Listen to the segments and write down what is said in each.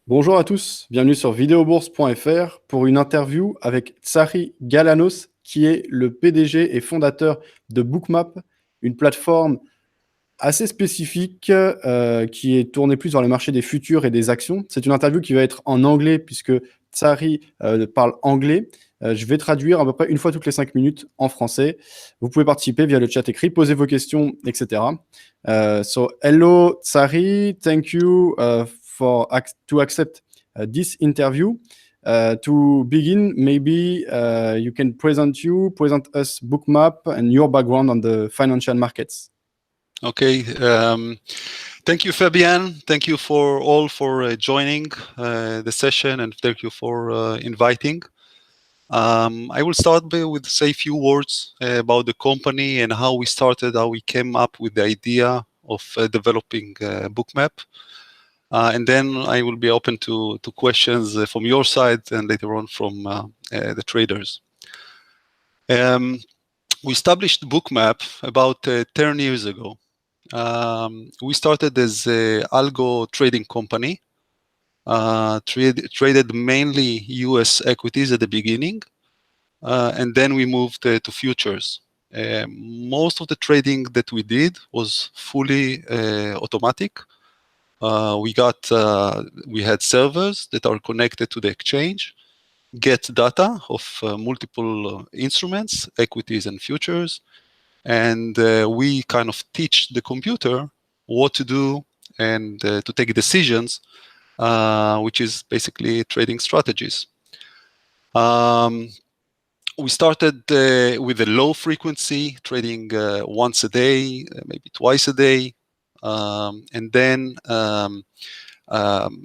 Bonjour à tous, bienvenue sur videobourse.fr pour une interview avec Tsari Galanos, qui est le PDG et fondateur de Bookmap, une plateforme assez spécifique qui est tournée plus vers le marché des futurs et des actions. C'est une interview qui va être en anglais puisque Tsari parle anglais. Je vais traduire à peu près une fois toutes les 5 minutes en français. Vous pouvez participer via le chat écrit, poser vos questions, etc. So, hello Tsari, thank you to accept this interview. To begin, maybe you can present us Bookmap and your background on the financial markets. Okay. Thank you, Fabian. Thank you for joining the session, and thank you for inviting. I will start with say a few words about the company and how we started, how we came up with the idea of developing Bookmap. And then I will be open to questions from your side and later on from the traders. We established Bookmap about 10 years ago. We started as an algo trading company, traded mainly US equities at the beginning, and then we moved to futures. Most of the trading that we did was fully automatic. We had servers that are connected to the exchange, get data of multiple instruments, equities and futures, and we kind of teach the computer what to do and to take decisions, which is basically trading strategies. We started with a low frequency, trading once a day, maybe twice a day. And then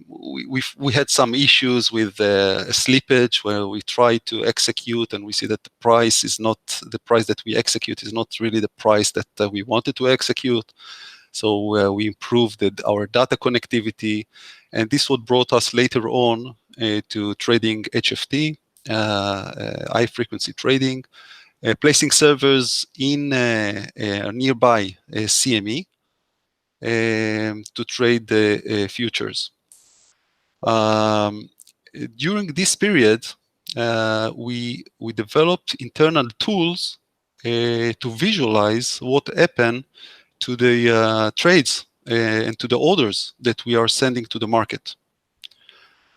we had some issues with slippage where we try to execute and we see that the price that we execute is not really the price that we wanted to execute. So we improved our data connectivity, and this what brought us later on to trading HFT, high frequency trading, placing servers in nearby CME to trade the futures. During this period, we developed internal tools to visualize what happened to the trades and to the orders that we are sending to the market.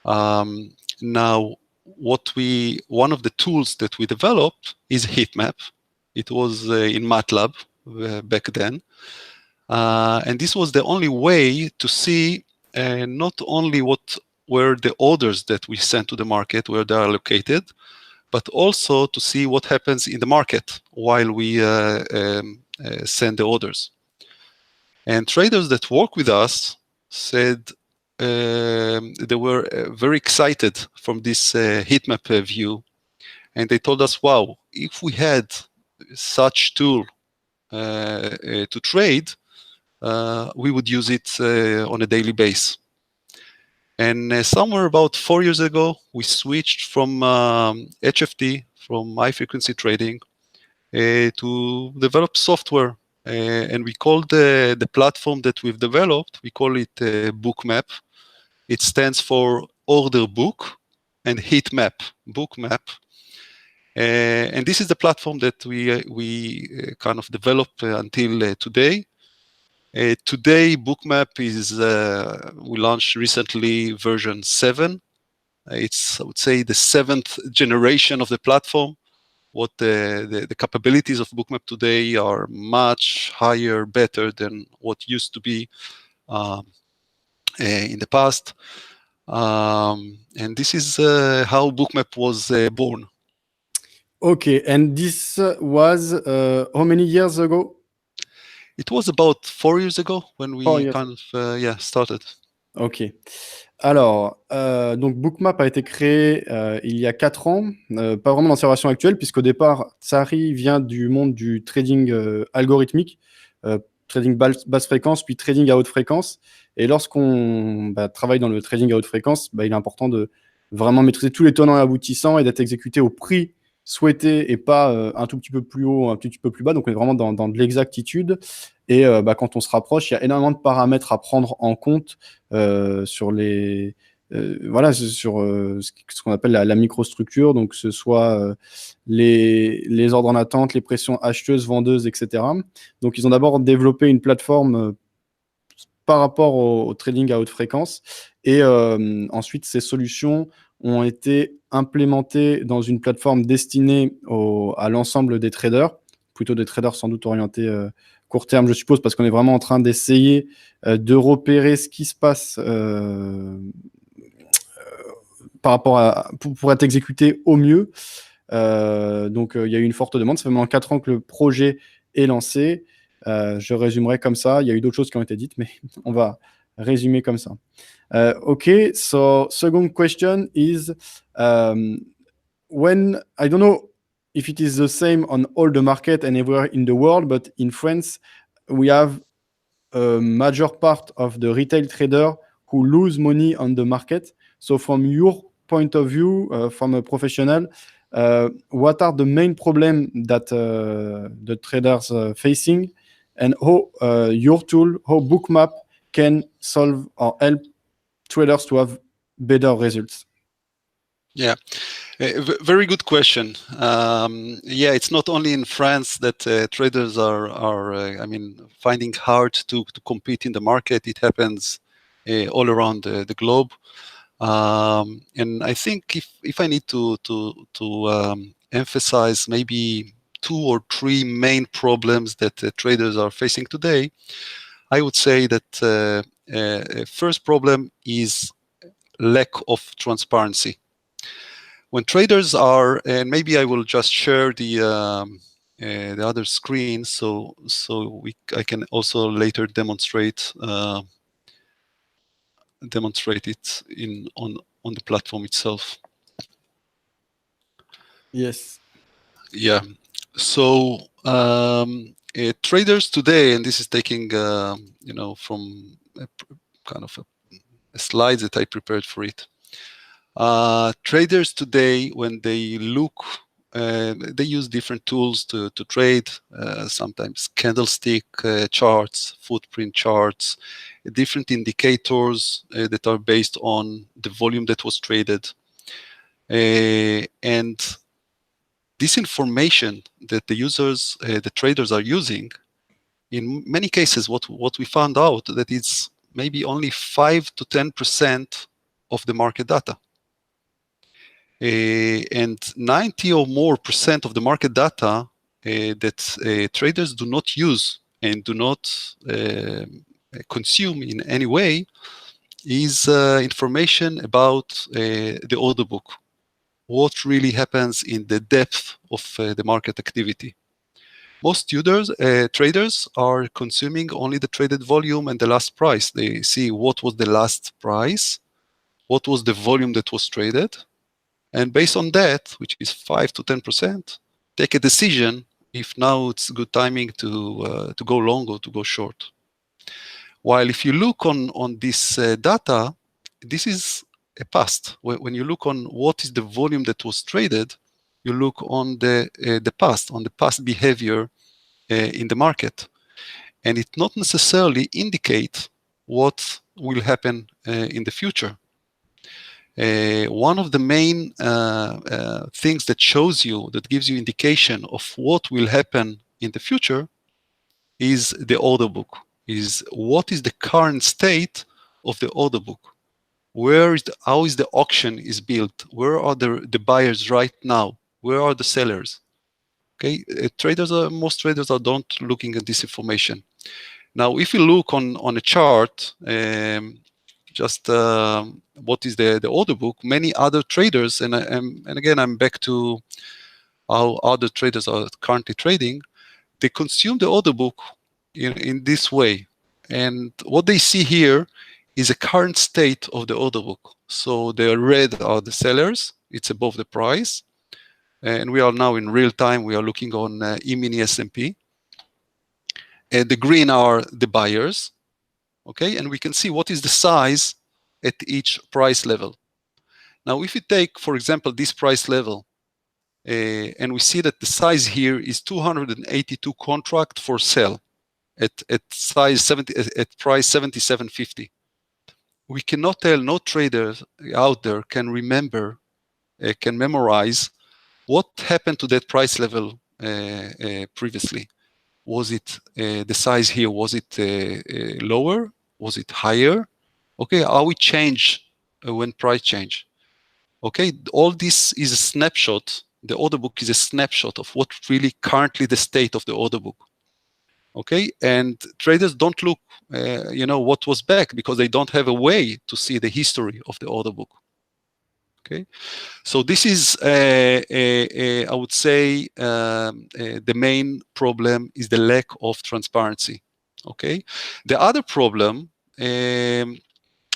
Now, one of the tools that we developed is Heatmap. It was in MATLAB back then. And this was the only way to see not only what were the orders that we sent to the market, where they are located, but also to see what happens in the market while we send the orders. And traders that work with us said they were very excited from this Heatmap view. And they told us, wow, if we had such tool to trade, we would use it on a daily basis. And somewhere about 4 years ago, we switched from HFT, from high frequency trading, to develop software. And we called the platform that we've developed, we call it Bookmap. It stands for Order Book and Heatmap, Bookmap. And this is the platform that we kind of developed until today. Today, Bookmap is, we launched recently version 7. It's, I would say, the 7th generation of the platform. What the capabilities of Bookmap today are much higher, better than what used to be in the past. And this is how Bookmap was born. Okay, and this was how many years ago? It was about 4 years ago when we kind of started. Ok. Alors, donc Bookmap a été créé il y a 4 ans, pas vraiment dans sa version actuelle, puisqu'au départ, Tsari vient du monde du trading algorithmique, trading basse fréquence, puis trading à haute fréquence. Et lorsqu'on travaille dans le trading à haute fréquence, il est important de vraiment maîtriser tous les tenants et aboutissants et d'être exécuté au prix souhaité et pas un tout petit peu plus haut, un tout petit peu plus bas. Donc, on est vraiment dans de l'exactitude. Et quand on se rapproche, il y a énormément de paramètres à prendre en compte sur les voilà, sur ce qu'on appelle la microstructure, donc que ce soit les ordres en attente, les pressions acheteuses, vendeuses, etc. Donc, ils ont d'abord développé une plateforme par rapport au trading à haute fréquence. Et ensuite, ces solutions ont été implémentées dans une plateforme destinée à l'ensemble des traders, plutôt des traders sans doute orientés court terme, je suppose, parce qu'on est vraiment en train d'essayer de repérer ce qui se passe par rapport pour être exécuté au mieux. Donc, il y a eu une forte demande. Ça fait maintenant 4 ans que le projet est lancé. Je résumerai comme ça. Il y a eu d'autres choses qui ont été dites, mais on va résumer comme ça. Okay, so second question is, when, I don't know if it is the same on all the market and everywhere in the world, but in France, we have a major part of the retail trader who lose money on the market. So from your point of view, from a professional, what are the main problems that the traders are facing, and how your tool, how Bookmap can solve or help traders to have better results? Yeah, very good question. Yeah, it's not only in France that traders are I mean, finding hard to compete in the market. It happens all around the globe. And I think if I need to emphasize maybe 2 or 3 main problems that traders are facing today, I would say that first problem is lack of transparency. When traders are, and maybe I will just share the other screen, so I can also later demonstrate it on the platform itself. Yes. Yeah. So traders today, and this is taking from kind of a slide that I prepared for it. Traders today, when they look, they use different tools to trade, sometimes candlestick charts, footprint charts, different indicators that are based on the volume that was traded. And this information that the traders are using, in many cases, what we found out that it's maybe only 5 to 10% of the market data. And 90 or more % of the market data that traders do not use and do not consume in any way is information about the order book. What really happens in the depth of the market activity. Most traders are consuming only the traded volume and the last price. They see what was the last price, what was the volume that was traded, and based on that, which is 5 to 10%, take a decision if now it's good timing to go long or to go short. While if you look on this data, this is a past. When you look on what is the volume that was traded, you look on the past, on the past behavior in the market, and it not necessarily indicate what will happen in the future. One of the main things that shows you, that gives you indication of what will happen in the future is the order book, is what is the current state of the order book. How is the auction is built? Where are the buyers right now? Where are the sellers? Okay, most traders are don't looking at this information. Now, if you look on a chart, just what is the order book, many other traders, and again, I'm back to how other traders are currently trading, they consume the order book in this way. And what they see here is a current state of the order book. So the red are the sellers, it's above the price. And we are now in real time, we are looking on E-mini S&P. And the green are the buyers, okay? And we can see what is the size at each price level. Now, if you take, for example, this price level, and we see that the size here is 282 contract for sale at size 70 at price 77.50. we cannot tell, no trader out there can remember, can memorize what happened to that price level previously. Was it the size here? Was it lower? Was it higher? Okay, how it change when price change? Okay, all this is a snapshot. The order book is a snapshot of what really currently the state of the order book. Okay, and traders don't look, what was back because they don't have a way to see the history of the order book. Okay, so this is, I would say, the main problem is the lack of transparency. Okay, the other problem.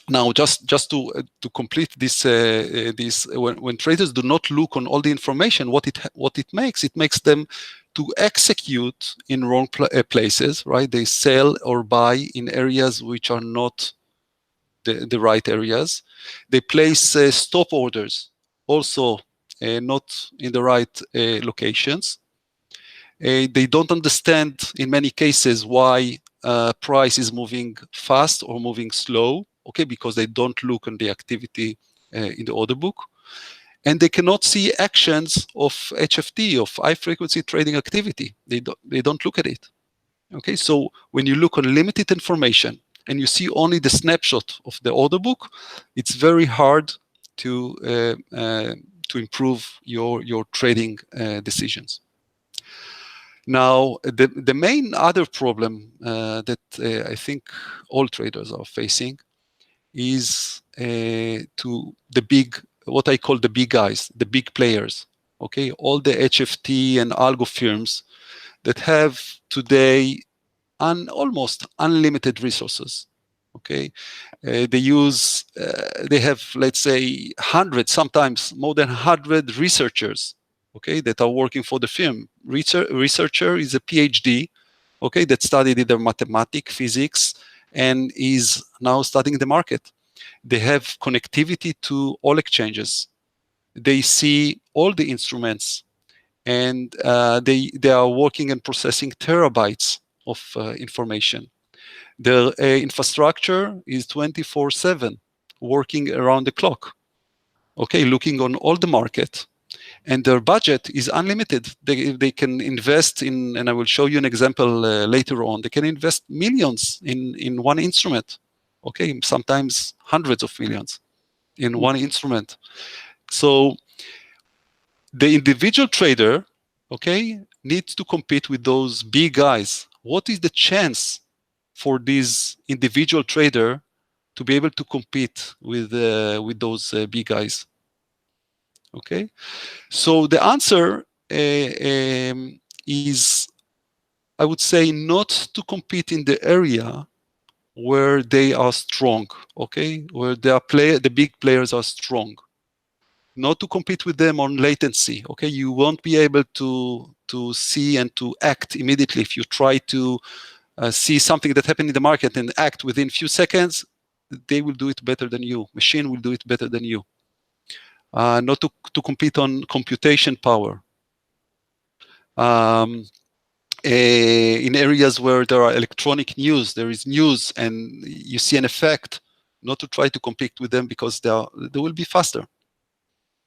Now, just to complete this, when traders do not look on all the information, what it makes them to execute in wrong places, right? They sell or buy in areas which are not the right areas. They place stop orders, also not in the right locations. They don't understand in many cases why price is moving fast or moving slow, okay, because they don't look on the activity in the order book. And they cannot see actions of HFT, of high frequency trading activity. They don't look at it. Okay, so when you look on limited information and you see only the snapshot of the order book, it's very hard to improve your trading decisions. Now, the main other problem that I think all traders are facing is to the big, what I call the big guys, the big players. Okay, all the HFT and algo firms that have today almost unlimited resources. Okay, they have, let's say, hundreds, sometimes more than 100 researchers. Okay, that are working for the firm. Researcher is a PhD, okay, that studied either mathematics, physics, and is now studying the market. They have connectivity to all exchanges. They see all the instruments, and they are working and processing terabytes of information. Their infrastructure is 24/7, working around the clock. Okay, looking on all the market. And their budget is unlimited. They can invest in, and I will show you an example later on, they can invest millions in one instrument. Okay, sometimes hundreds of millions in one instrument. So the individual trader, okay, needs to compete with those big guys. What is the chance for this individual trader to be able to compete with those big guys? Okay, so the answer is, I would say, not to compete in the area where they are strong, okay, where the big players are strong. Not to compete with them on latency, okay? You won't be able to see and to act immediately if you try to see something that happened in the market and act within a few seconds. They will do it better than you. Machine will do it better than you. Not to compete on computation power. In areas where there are electronic news, there is news, and you see an effect, not to try to compete with them because they will be faster.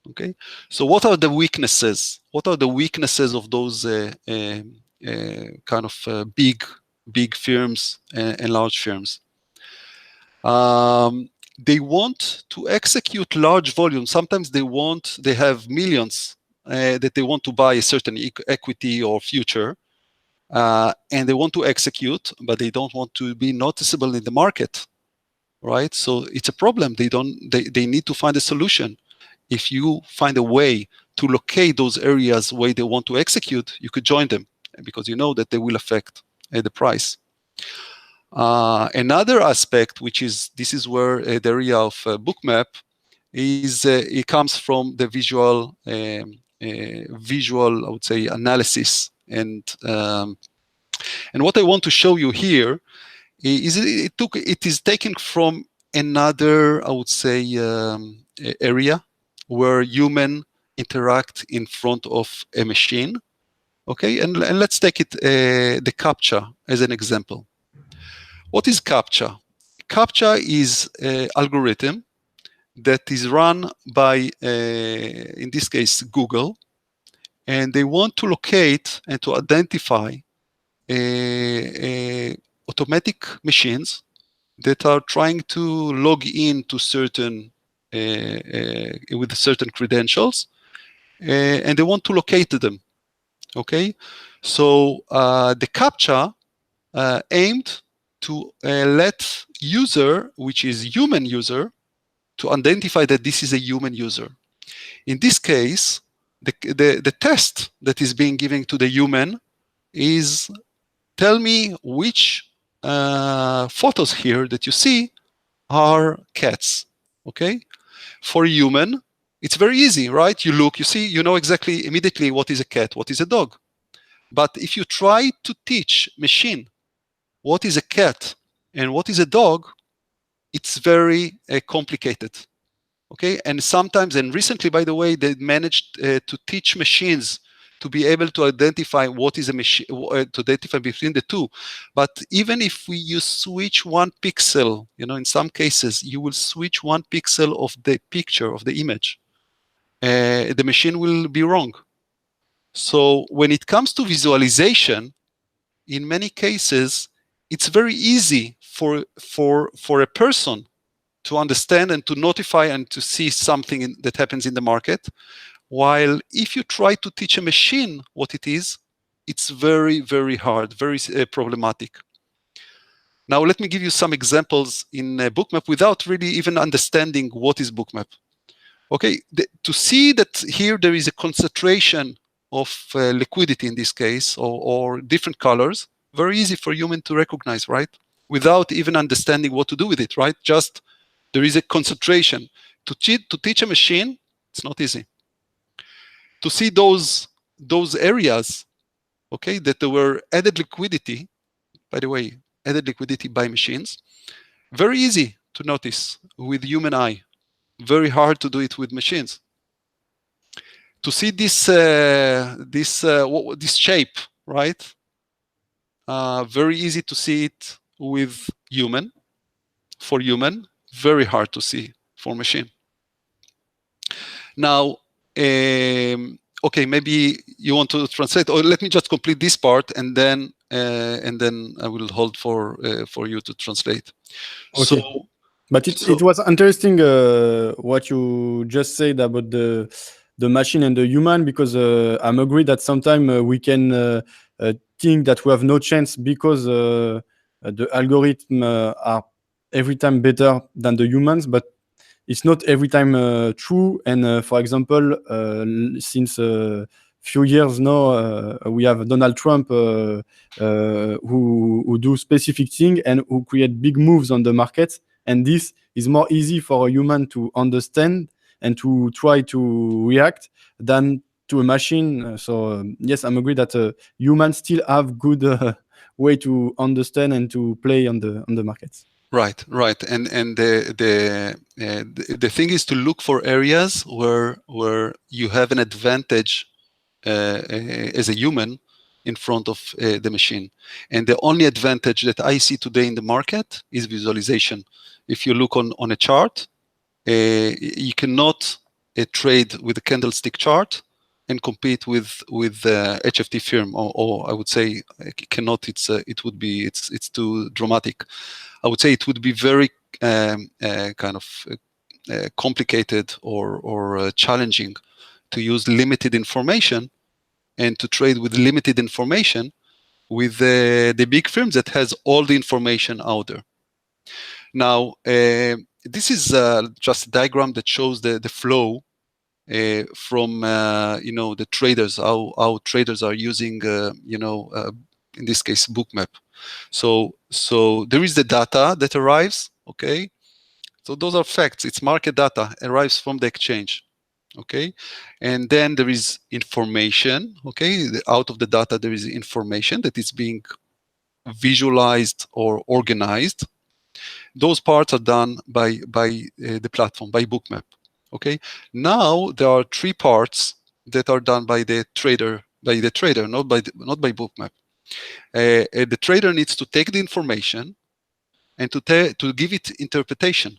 Okay, so what are the weaknesses? What are the weaknesses of those kind of big firms and large firms? They want to execute large volumes. Sometimes they have millions that they want to buy a certain equity or future, and they want to execute, but they don't want to be noticeable in the market, right? So it's a problem. They need to find a solution. If you find a way to locate those areas where they want to execute, you could join them because you know that they will affect the price. Another aspect, this is where the area of Bookmap is, it comes from the visual, I would say, analysis. And what I want to show you here is it is taken from another, I would say, area where human interact in front of a machine. Okay, and let's take it the CAPTCHA as an example. What is CAPTCHA? CAPTCHA is an algorithm that is run by, in this case, Google, and they want to locate and to identify automatic machines that are trying to log in to certain with certain credentials, and they want to locate them. Okay, so the CAPTCHA aimed to let user, which is human user, to identify that this is a human user. In this case, the test that is being given to the human is, tell me which photos here that you see are cats. Okay, for a human, it's very easy, right? You look, you see, you know exactly immediately what is a cat, what is a dog. But if you try to teach machine what is a cat and what is a dog, it's very complicated. Okay, and sometimes, and recently, by the way, they managed to teach machines to be able to identify what is a machine, to identify between the two. But even if you switch one pixel, in some cases, you will switch one pixel of the picture, of the image, the machine will be wrong. So when it comes to visualization, in many cases, it's very easy for a person to understand and to notify and to see something that happens in the market. While if you try to teach a machine what it is, it's very, very hard, very problematic. Now, let me give you some examples in Bookmap without really even understanding what is Bookmap. Okay, to see that here there is a concentration of liquidity in this case, or different colors, very easy for human to recognize, right? Without even understanding what to do with it, right? Just there is a concentration. To teach a machine, it's not easy. To see those areas, okay, that there were added liquidity, by the way, added liquidity by machines, very easy to notice with human eye. Very hard to do it with machines. To see this shape, right? Very easy to see it with human. For human, very hard to see for machine. Now, okay, maybe you want to translate, or let me just complete this part, and then I will hold for you to translate. Okay. So, but it was interesting what you just said about the machine and the human, because I'm agree that sometimes we can think that we have no chance because the algorithm are every time better than the humans, but it's not every time true. And for example, since few years now, we have Donald Trump who do specific thing and who create big moves on the market. And this is more easy for a human to understand and to try to react than to a machine. So yes, I'm agree that humans still have good way to understand and to play on the markets. Right, and the thing is to look for areas where you have an advantage as a human in front of the machine. And the only advantage that I see today in the market is visualization. If you look on a chart, you cannot trade with a candlestick chart and compete with HFT firm, or I would say cannot. It's too dramatic. I would say it would be very kind of complicated or challenging to use limited information and to trade with limited information with the big firms that has all the information out there. Now, this is just a diagram that shows the flow from the traders, how traders are using in this case Bookmap. So there is the data that arrives, okay? So those are facts. It's market data, arrives from the exchange, okay? And then there is information, okay? Out of the data, there is information that is being visualized or organized. Those parts are done by the platform, by Bookmap, okay? Now there are three parts that are done by the trader, not by Bookmap. The trader needs to take the information, and to give it interpretation.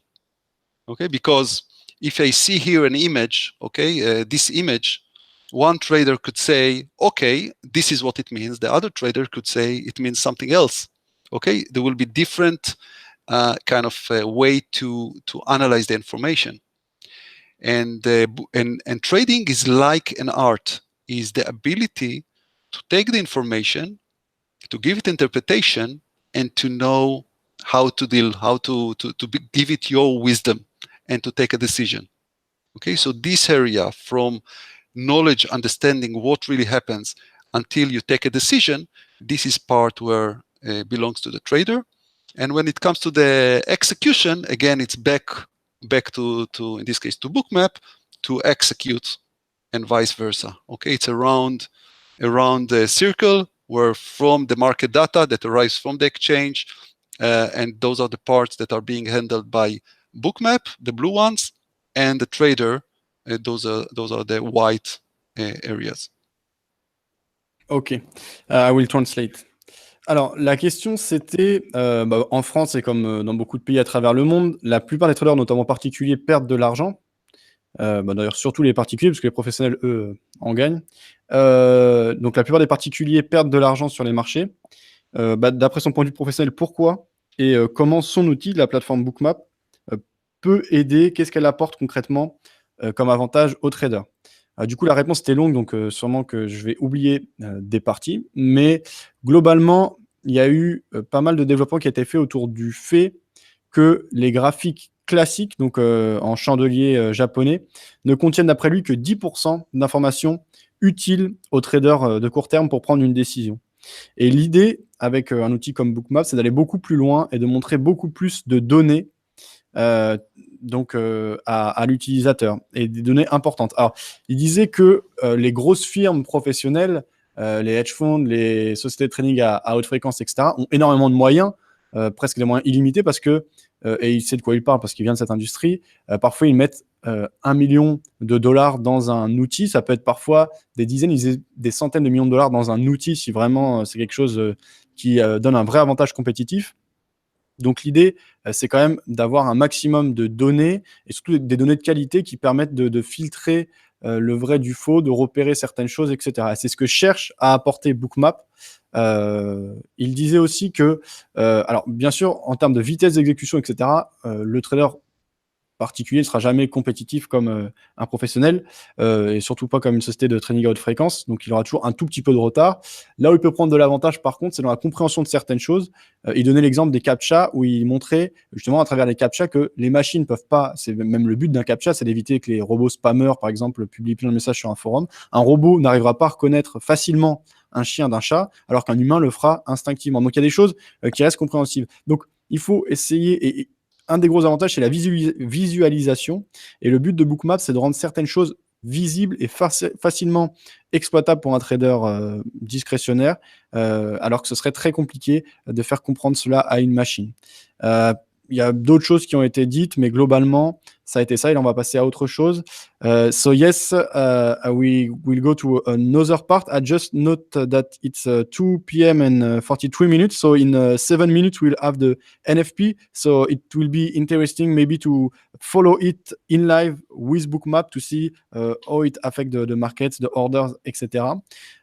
Okay, because if I see here an image, okay, this image, one trader could say, okay, this is what it means. The other trader could say it means something else. Okay, there will be different kind of way to analyze the information. And trading is like an art, is the ability to take the information, to give it interpretation, and to know how to deal, how to give it your wisdom and to take a decision. Okay, so this area from knowledge, understanding what really happens until you take a decision, this is part where belongs to the trader. And when it comes to the execution, again, it's back to in this case to Bookmap to execute, and vice versa. Okay, it's around the circle where from the market data that arrives from the exchange, and those are the parts that are being handled by Bookmap, the blue ones, and the trader, those are the white areas. Ok, I will translate. Alors, la question, c'était, en France et comme dans beaucoup de pays à travers le monde, la plupart des traders, notamment particuliers, perdent de l'argent. D'ailleurs, surtout les particuliers, parce que les professionnels, eux, en gagnent. Donc, la plupart des particuliers perdent de l'argent sur les marchés. D'après son point de vue professionnel, pourquoi et comment son outil, la plateforme Bookmap, peut aider, qu'est-ce qu'elle apporte concrètement comme avantage aux traders. Du coup, la réponse était longue, donc sûrement que je vais oublier des parties. Mais globalement, il y a eu pas mal de développement qui a été fait autour du fait que les graphiques classiques, donc en chandelier japonais, ne contiennent d'après lui que 10% d'informations utiles aux traders de court terme pour prendre une décision. Et l'idée, avec un outil comme Bookmap, c'est d'aller beaucoup plus loin et de montrer beaucoup plus de données à l'utilisateur, et des données importantes. Alors, il disait que les grosses firmes professionnelles, les hedge funds, les sociétés de trading à haute fréquence, etc., ont énormément de moyens, presque des moyens illimités, parce que, et il sait de quoi il parle parce qu'il vient de cette industrie, parfois ils mettent $1 million dans un outil, ça peut être parfois des dizaines, des centaines de millions de dollars dans un outil, si vraiment c'est quelque chose qui donne un vrai avantage compétitif. Donc l'idée, c'est quand même d'avoir un maximum de données, et surtout des données de qualité qui permettent de filtrer le vrai du faux, de repérer certaines choses, etc. Et c'est ce que cherche à apporter Bookmap. Il disait aussi que, alors bien sûr, en termes de vitesse d'exécution, etc., le trader particulier ne sera jamais compétitif comme un professionnel, et surtout pas comme une société de trading à haute fréquence, donc il aura toujours un tout petit peu de retard. Là où il peut prendre de l'avantage, par contre, c'est dans la compréhension de certaines choses. Il donnait l'exemple des CAPTCHA, où il montrait justement à travers les CAPTCHA que les machines ne peuvent pas, c'est même le but d'un CAPTCHA, c'est d'éviter que les robots spammers, par exemple, publient plein de messages sur un forum. Un robot n'arrivera pas à reconnaître facilement un chien d'un chat, alors qu'un humain le fera instinctivement. Donc il y a des choses qui restent compréhensibles. Donc il faut essayer, et un des gros avantages, c'est la visualisation. Et le but de Bookmap, c'est de rendre certaines choses visibles et facilement exploitables pour un trader discrétionnaire, alors que ce serait très compliqué de faire comprendre cela à une machine. Il y a d'autres choses qui ont été dites, mais globalement, ça a été ça. Et là, on va passer à autre chose. So yes, we will go to another part. I just note that it's 2 p.m. and 43 minutes. So in 7 minutes, we'll have the NFP. So it will be interesting maybe to follow it in live with Bookmap to see how it affects the markets, the orders, etc.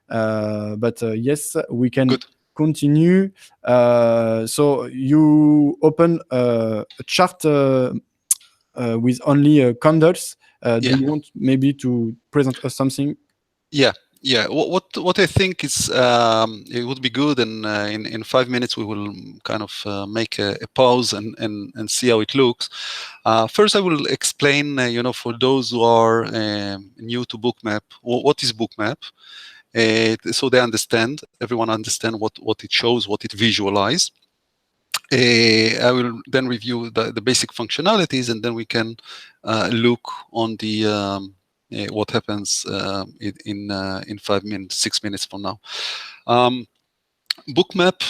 But yes, we can... Good. Continue. So you open a chart with only candles. Do you want maybe to present us something? Yeah. What I think is it would be good, and in 5 minutes we will kind of make a pause and see how it looks. First, I will explain, for those who are new to Bookmap, what is Bookmap. So they everyone understand what it shows, what it visualizes. I will then review the basic functionalities, and then we can look on the what happens in 5 minutes, 6 minutes from now. Bookmap,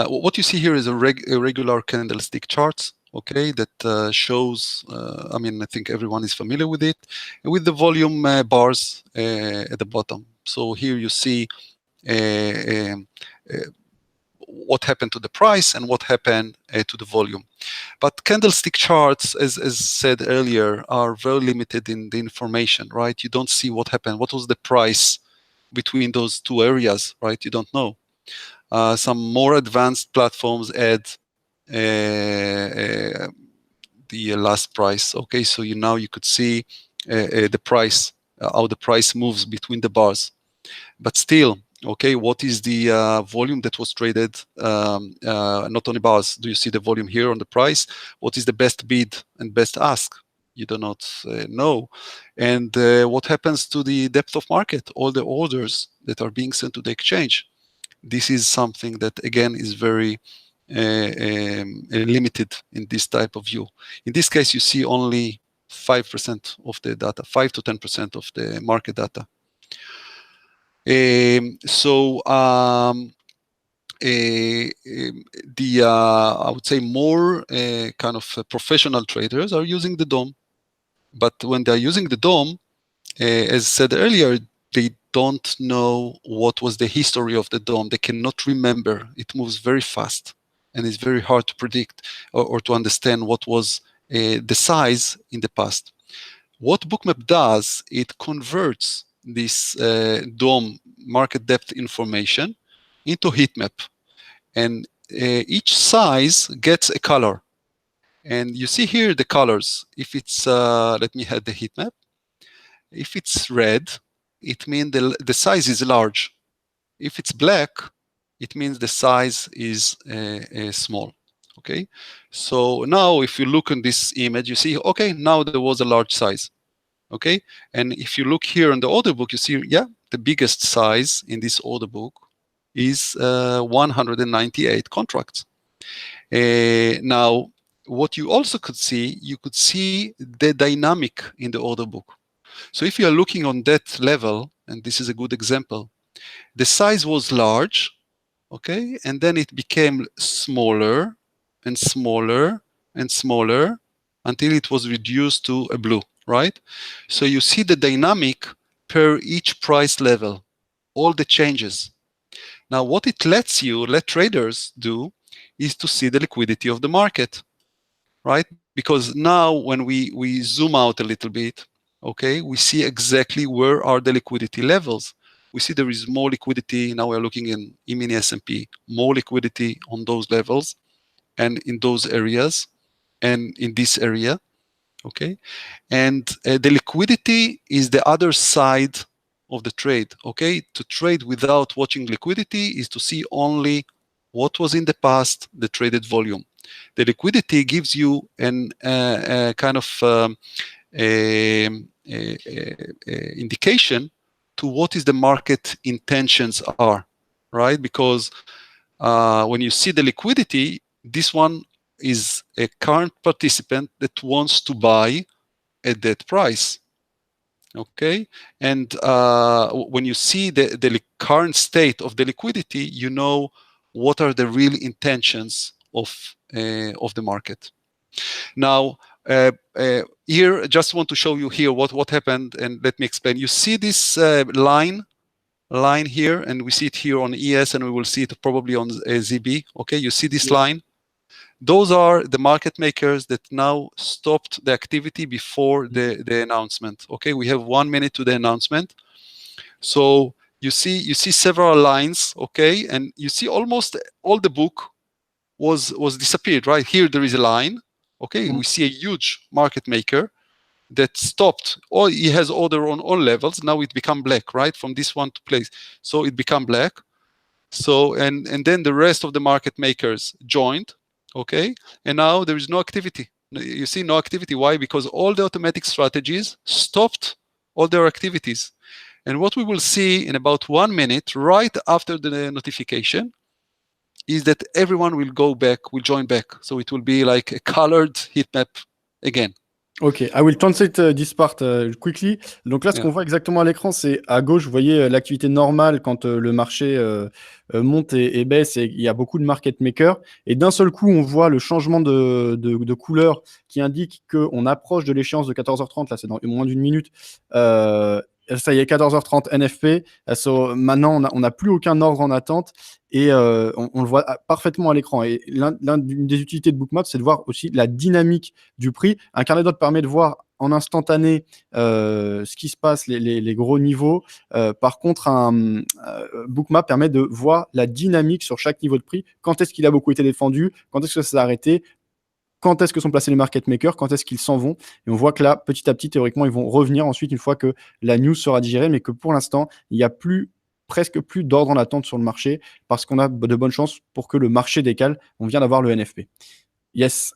what you see here is a regular candlestick chart. Okay, that shows, I think everyone is familiar with it, with the volume bars at the bottom. So here you see what happened to the price and what happened to the volume. But candlestick charts, as said earlier, are very limited in the information, right? You don't see what happened. What was the price between those two areas, right? You don't know. Some more advanced platforms add the last price. Okay, so now you could see the price, how the price moves between the bars. But still, okay, what is the volume that was traded? Not only bars. Do you see the volume here on the price? What is the best bid and best ask? You do not know. And what happens to the depth of market? All the orders that are being sent to the exchange. This is something that, again, is very limited in this type of view. In this case, you see only 5% of the data, 5 to 10% of the market data. I would say more kind of professional traders are using the DOM. But when they're using the DOM, as said earlier, they don't know what was the history of the DOM. They cannot remember. It moves very fast, and it's very hard to predict or to understand what was the size in the past. What Bookmap does, it converts this DOM market depth information into heat map. And each size gets a color. And you see here the colors. If it's, let me add the heat map. If it's red, it means the size is large. If it's black, it means the size is small. Okay, so now if you look in this image, you see, okay, now there was a large size. Okay, and if you look here in the order book, you see, yeah, the biggest size in this order book is 198 contracts. Now, what you also could see, you could see the dynamic in the order book. So if you are looking on that level, and this is a good example, the size was large, okay, and then it became smaller and smaller and smaller until it was reduced to a blue, right? So you see the dynamic per each price level, all the changes. Now, what it let traders do is to see the liquidity of the market, right? Because now when we zoom out a little bit, okay, we see exactly where are the liquidity levels. We see there is more liquidity. Now we're looking in E-mini S&P, more liquidity on those levels and in those areas and in this area, okay? And the liquidity is the other side of the trade, okay? To trade without watching liquidity is to see only what was in the past, the traded volume. The liquidity gives you an kind of indication to what is the market intentions are, right? Because when you see the liquidity, this one is a current participant that wants to buy at that price, okay? And when you see the current state of the liquidity, you know what are the real intentions of the market. Now, here, I just want to show you here what happened, and let me explain. You see this line here, and we see it here on ES, and we will see it probably on ZB. Okay, you see this line? Those are the market makers that now stopped the activity before the announcement. Okay, we have 1 minute to the announcement. So you see several lines, okay, and you see almost all the book was disappeared, right? Here there is a line, okay, we see a huge market maker that stopped, or he has order on all levels. Now it become black, right? From this one to place. So it become black. So, and then the rest of the market makers joined, okay? And now there is no activity. You see no activity. Why? Because all the automatic strategies stopped all their activities. And what we will see in about 1 minute, right after the notification, is that everyone will go back, will join back. So it will be like a colored heat map again. Ok, I will translate this part quickly. Donc là, ce qu'on voit exactement à l'écran, c'est à gauche, vous voyez l'activité normale quand le marché monte et baisse et il y a beaucoup de market makers. Et d'un seul coup, on voit le changement de couleur qui indique qu'on approche de l'échéance de 14h30, là c'est dans moins d'une minute. ça y est, 14h30 NFP. Maintenant, on n'a plus aucun ordre en attente et on le voit parfaitement à l'écran. Et l'une des utilités de Bookmap, c'est de voir aussi la dynamique du prix. Un carnet d'ordre permet de voir en instantané ce qui se passe, les gros niveaux. Par contre, un Bookmap permet de voir la dynamique sur chaque niveau de prix. Quand est-ce qu'il a beaucoup été défendu? Quand est-ce que ça s'est arrêté? Quand est-ce que sont placés les market makers? Quand est-ce qu'ils s'en vont? Et on voit que là, petit à petit, théoriquement, ils vont revenir ensuite une fois que la news sera digérée, mais que pour l'instant, il n'y a presque plus d'ordre en attente sur le marché parce qu'on a de bonnes chances pour que le marché décale. On vient d'avoir le NFP. Yes.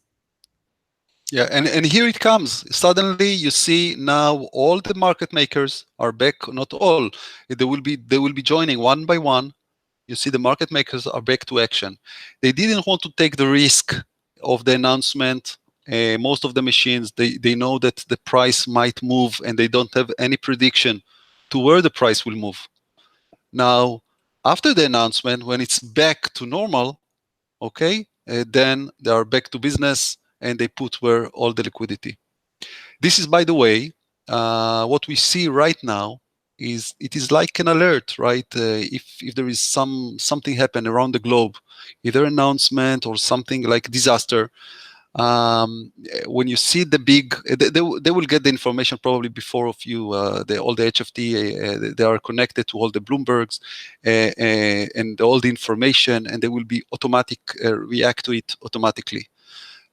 Yeah, and here it comes. Suddenly, you see now all the market makers are back. Not all. They will be joining one by one. You see the market makers are back to action. They didn't want to take the risk of the announcement. Most of the machines, they know that the price might move and they don't have any prediction to where the price will move. Now, after the announcement, when it's back to normal, okay, then they are back to business and they put where all the liquidity. This is, by the way, what we see right now is it is like an alert, right? If there is something happen around the globe, either announcement or something like disaster, when you see the big, they will get the information probably before of you. All the HFT, they are connected to all the Bloombergs and all the information, and they will be automatic react to it automatically.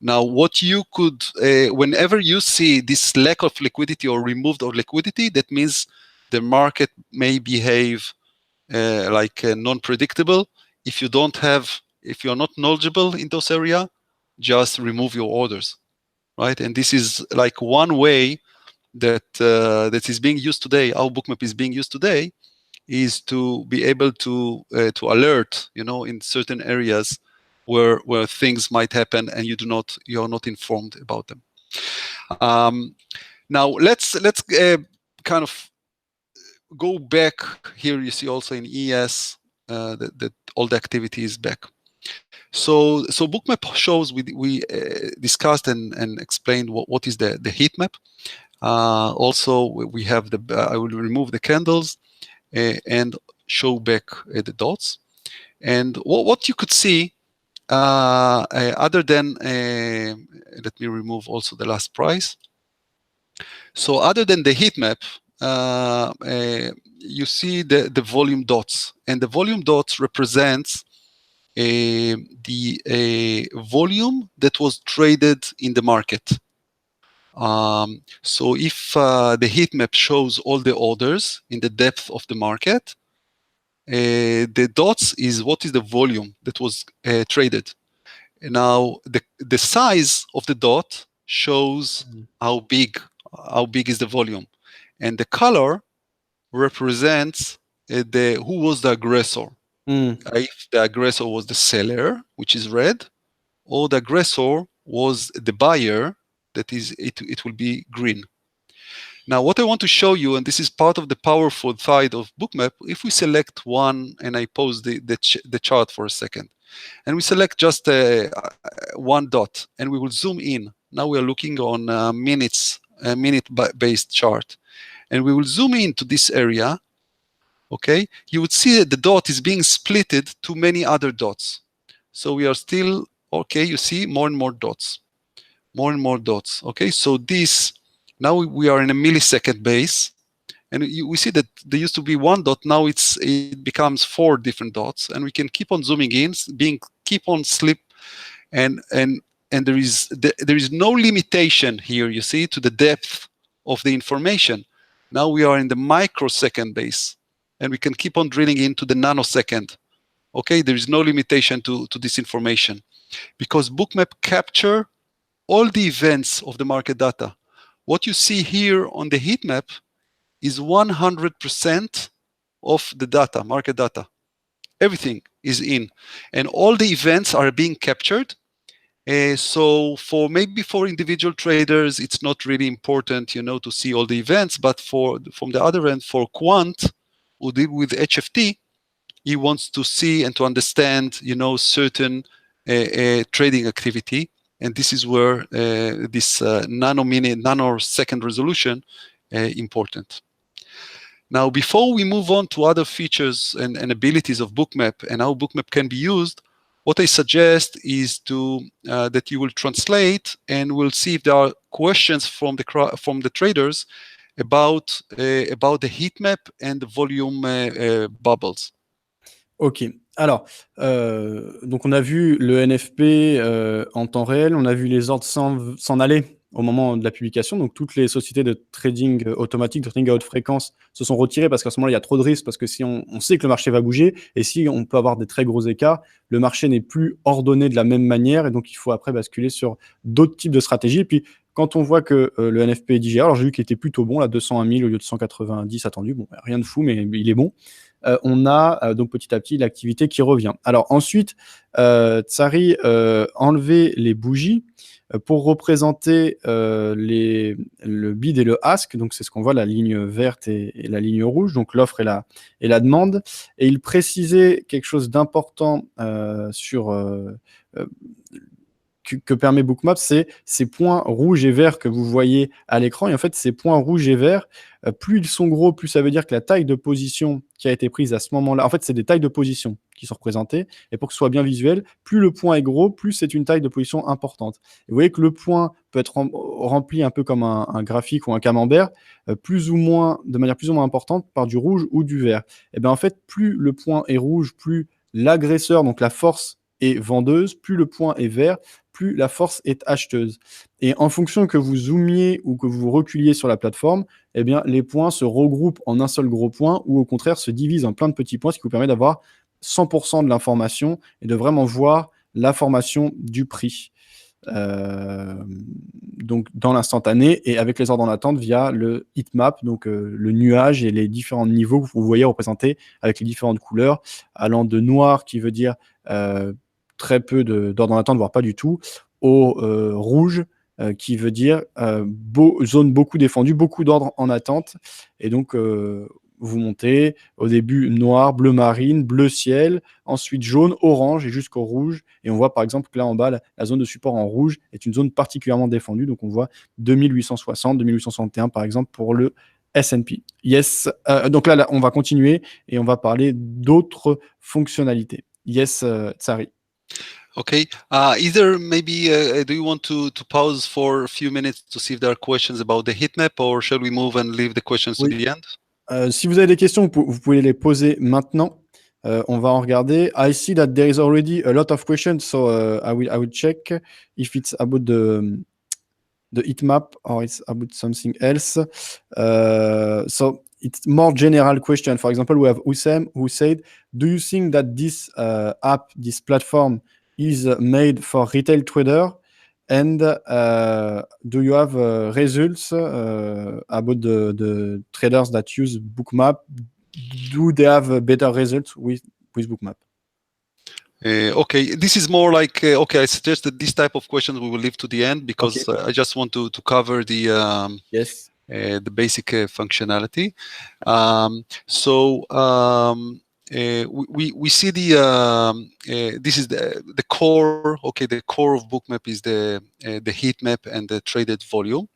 Now, what you could, whenever you see this lack of liquidity or removed of liquidity, that means the market may behave like non-predictable. If you're not knowledgeable in those areas, just remove your orders, right? And this is like one way that that is being used today. How Bookmap is being used today is to be able to alert, in certain areas where things might happen and you're not informed about them. Now let's kind of go back here. You see also in ES that all the activity is back. So Bookmap shows we discussed and explained what is the heat map. Also we have I will remove the candles and show back the dots. And what you could see, other than, let me remove also the last price. So other than the heat map, you see the volume dots, and the volume dots represents the volume that was traded in the market. So if the heat map shows all the orders in the depth of the market, the dots is what is the volume that was traded. And now the size of the dot shows how big is the volume, and the color represents who was the aggressor. If the aggressor was the seller, which is red, or the aggressor was the buyer, that is it will be green. Now, what I want to show you, and this is part of the powerful side of Bookmap, if we select one, and I pause the chart for a second, and we select just one dot, and we will zoom in. Now we are looking on a minute-based chart, and we will zoom into this area. Okay, you would see that the dot is being splitted to many other dots. So we are still, okay, you see more and more dots. Okay, so this, now we are in a millisecond base, and we see that there used to be one dot, now it becomes 4 different dots, and we can keep on zooming in, keep on slip, and there is no limitation here, you see, to the depth of the information. Now we are in the microsecond base, and we can keep on drilling into the nanosecond. Okay, there is no limitation to this information, because Bookmap capture all the events of the market data. What you see here on the heat map is 100% of the data, market data. Everything is in, and all the events are being captured. So maybe for individual traders, it's not really important, to see all the events. But from the other end, for quant who deal with HFT, he wants to see and to understand, certain trading activity. And this is where this nanosecond resolution important. Now, before we move on to other features and abilities of Bookmap and how Bookmap can be used, what I suggest is that you will translate, and we'll see if there are questions from the traders about the heat map and the volume bubbles. Ok. Alors, donc on a vu le NFP en temps réel, on a vu les ordres s'en aller au moment de la publication. Donc, toutes les sociétés de trading automatique, de trading à haute fréquence, se sont retirées parce qu'à ce moment-là, il y a trop de risques, parce que si on sait que le marché va bouger, et si on peut avoir des très gros écarts, le marché n'est plus ordonné de la même manière, et donc il faut après basculer sur d'autres types de stratégies. Et puis, quand on voit que le NFP est digéré, alors j'ai vu qu'il était plutôt bon, là, 201 000 au lieu de 190 attendu, bon, rien de fou, mais il est bon. On a donc petit à petit l'activité qui revient. Alors ensuite, Tsari enlevé les bougies pour représenter le bid et le ask. Donc c'est ce qu'on voit, la ligne verte et la ligne rouge, donc l'offre et la demande. Et il précisait quelque chose d'important sur que permet Bookmap, c'est ces points rouges et verts que vous voyez à l'écran. Et en fait, ces points rouges et verts, plus ils sont gros, plus ça veut dire que la taille de position qui a été prise à ce moment-là, en fait, c'est des tailles de position qui sont représentées. Et pour que ce soit bien visuel, plus le point est gros, plus c'est une taille de position importante. Et vous voyez que le point peut être rempli un peu comme un graphique ou un camembert, de manière plus ou moins importante par du rouge ou du vert. Et bien en fait, plus le point est rouge, plus l'agresseur, donc la force, est vendeuse, plus le point est vert, plus la force est acheteuse. Et en fonction que vous zoomiez ou que vous reculiez sur la plateforme, eh bien, les points se regroupent en un seul gros point ou au contraire se divisent en plein de petits points, ce qui vous permet d'avoir 100% de l'information et de vraiment voir la formation du prix. Donc dans l'instantané et avec les ordres en attente via le heatmap, donc le nuage et les différents niveaux que vous voyez représentés avec les différentes couleurs, allant de noir qui veut dire très peu d'ordres en attente, voire pas du tout, au rouge qui veut dire zone beaucoup défendue, beaucoup d'ordres en attente. Et donc vous montez au début noir, bleu marine, bleu ciel, ensuite jaune, orange et jusqu'au rouge. Et on voit par exemple que là en bas, la zone de support en rouge est une zone particulièrement défendue. Donc on voit 2860, 2861 par exemple pour le S&P. Yes. Donc là, on va continuer et on va parler d'autres fonctionnalités. Yes, Tsari. Okay. Either maybe do you want to pause for a few minutes to see if there are questions about the heat map, or shall we move and leave the questions to the end? Si vous avez des questions, vous pouvez les poser maintenant. On va en regarder. I see that there is already a lot of questions, so I will check if it's about the heat map or it's about something else. So it's more general question. For example, we have Usam who said, do you think that this app, this platform is made for retail trader? And do you have results about the traders that use Bookmap? Do they have better results with Bookmap? Okay, this is more like okay. I suggest that this type of questions we will leave to the end because I just want to cover the yes. The basic functionality. We see this is the core. Okay, the core of Bookmap is the heat map and the traded volume.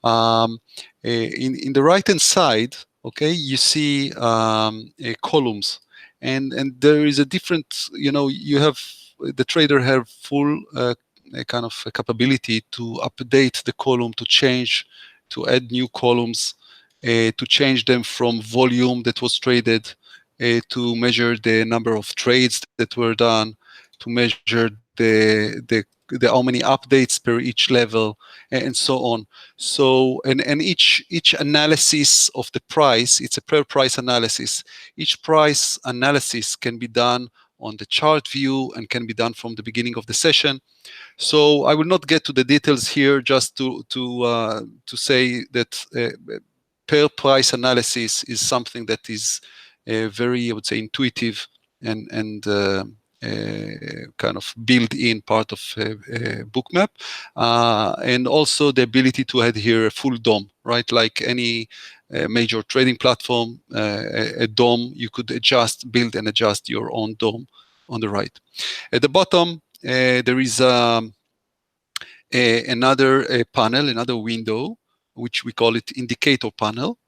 In the right hand side, okay, you see columns. And there is a different, you have the trader have full kind of capability to update the column, to change, to add new columns, to change them from volume that was traded, to measure the number of trades that were done, to measure the how many updates per each level, and so on. So and each analysis of the price, it's a per price analysis. Each price analysis can be done on the chart view and can be done from the beginning of the session. So I will not get to the details here, just to say that per price analysis is something that is very, I would say, intuitive and kind of built-in part of Bookmap, and also the ability to add here a full DOM, right? Like any major trading platform, a DOM, you could build and adjust your own DOM on the right. At the bottom, there is another panel, another window, which we call it indicator panel.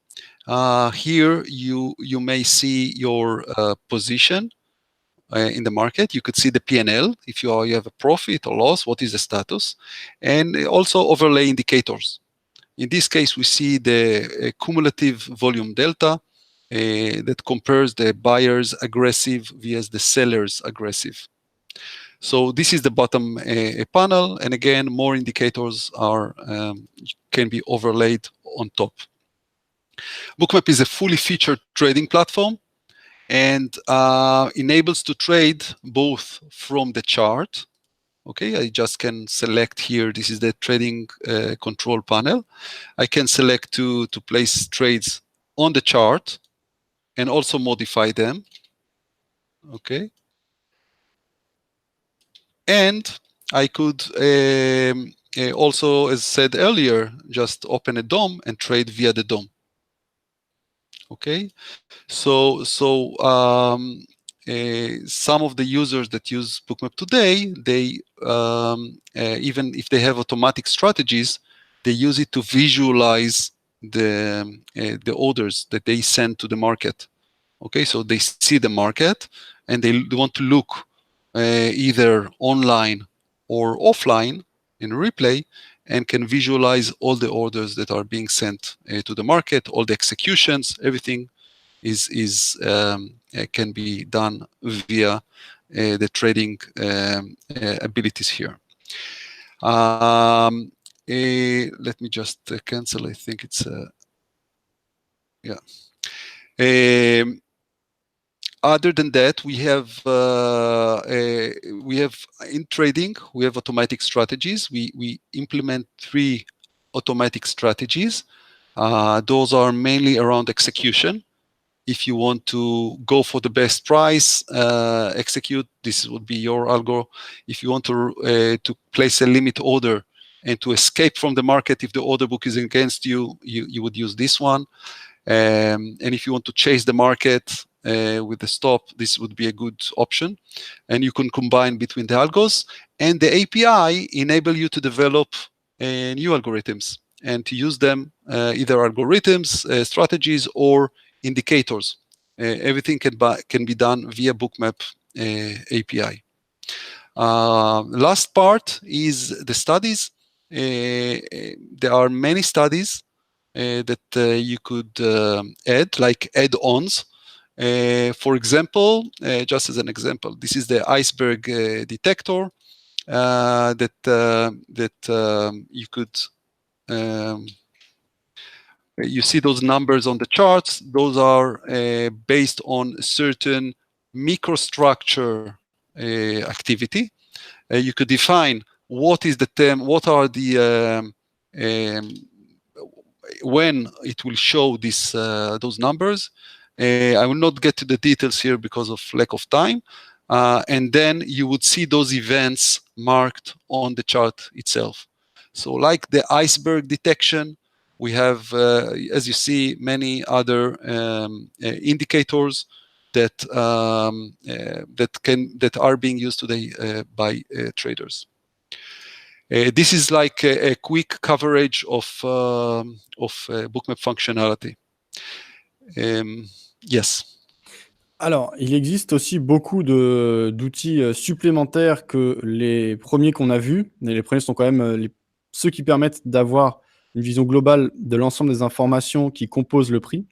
Here you may see your position in the market. You could see the P&L if you have a profit or loss, what is the status, and also overlay indicators. In this case, we see the cumulative volume delta that compares the buyer's aggressive vs the seller's aggressive. So this is the bottom panel, and again, more indicators can be overlaid on top. Bookmap is a fully featured trading platform and enables to trade both from the chart. Okay, I just can select here, this is the trading control panel. I can select to place trades on the chart and also modify them. Okay. And I could also, as said earlier, just open a DOM and trade via the DOM. Okay, so some of the users that use Bookmap today, they even if they have automatic strategies, they use it to visualize the orders that they send to the market. Okay, so they see the market and they want to look either online or offline in replay, and can visualize all the orders that are being sent to the market, all the executions, everything can be done via the trading abilities here. Let me just cancel. I think it's yeah. Other than that, we have in trading, we have automatic strategies. We implement 3 automatic strategies. Those are mainly around execution. If you want to go for the best price, execute, this would be your algo. If you want to place a limit order and to escape from the market, if the order book is against you, you would use this one. And if you want to chase the market with the stop, this would be a good option. And you can combine between the algos, and the API enable you to develop new algorithms and to use them, either algorithms, strategies, or indicators. Everything can be done via Bookmap API. Last part is the studies. There are many studies that you could add, like add-ons. For example, just as an example, this is the iceberg detector that you could you see those numbers on the charts. Those are based on certain microstructure activity. You could define what is the term, what are the when it will show this those numbers. I will not get to the details here because of lack of time. And then you would see those events marked on the chart itself. So like the iceberg detection, we have, as you see, many other indicators that are being used today by traders. This is like a quick coverage of Bookmap functionality. Yes. Alors, il existe aussi beaucoup d'outils supplémentaires que les premiers qu'on a vus. Et les premiers sont quand même ceux qui permettent d'avoir une vision globale de l'ensemble des informations qui composent le prix.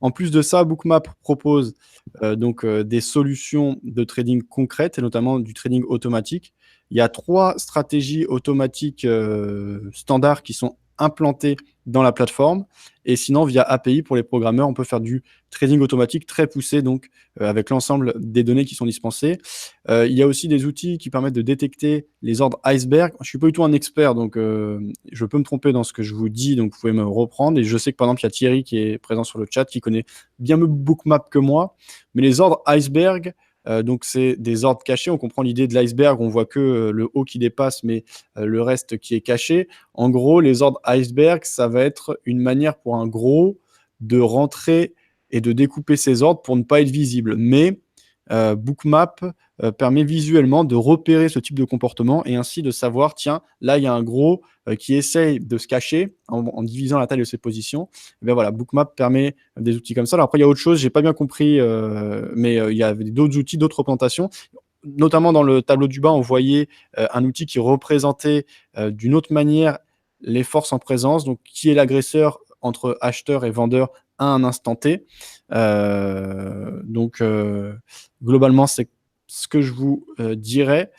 En plus de ça, Bookmap propose des solutions de trading concrètes, et notamment du trading automatique. Il y a 3 stratégies automatiques standards qui sont implantées dans la plateforme. Et sinon, via API, pour les programmeurs, on peut faire du trading automatique très poussé, donc avec l'ensemble des données qui sont dispensées. Il y a aussi des outils qui permettent de détecter les ordres iceberg. Je ne suis pas du tout un expert, donc je peux me tromper dans ce que je vous dis, donc vous pouvez me reprendre. Et je sais que, par exemple, il y a Thierry qui est présent sur le chat, qui connaît bien mieux Bookmap que moi. Mais les ordres iceberg, donc c'est des ordres cachés. On comprend l'idée de l'iceberg, on voit que le haut qui dépasse, mais le reste qui est caché. En gros, les ordres iceberg, ça va être une manière pour un gros de rentrer et de découper ses ordres pour ne pas être visible. Mais Bookmap permet visuellement de repérer ce type de comportement et ainsi de savoir, tiens, là, il y a un gros qui essaye de se cacher en divisant la taille de ses positions. Et bien voilà, Bookmap permet des outils comme ça. Alors après, il y a autre chose, j'ai pas bien compris, mais il y avait d'autres outils, d'autres représentations. Notamment dans le tableau du bas, on voyait un outil qui représentait d'une autre manière les forces en présence, donc qui est l'agresseur entre acheteur et vendeur à un instant T. Donc, globalement, c'est ce que je vous dirais.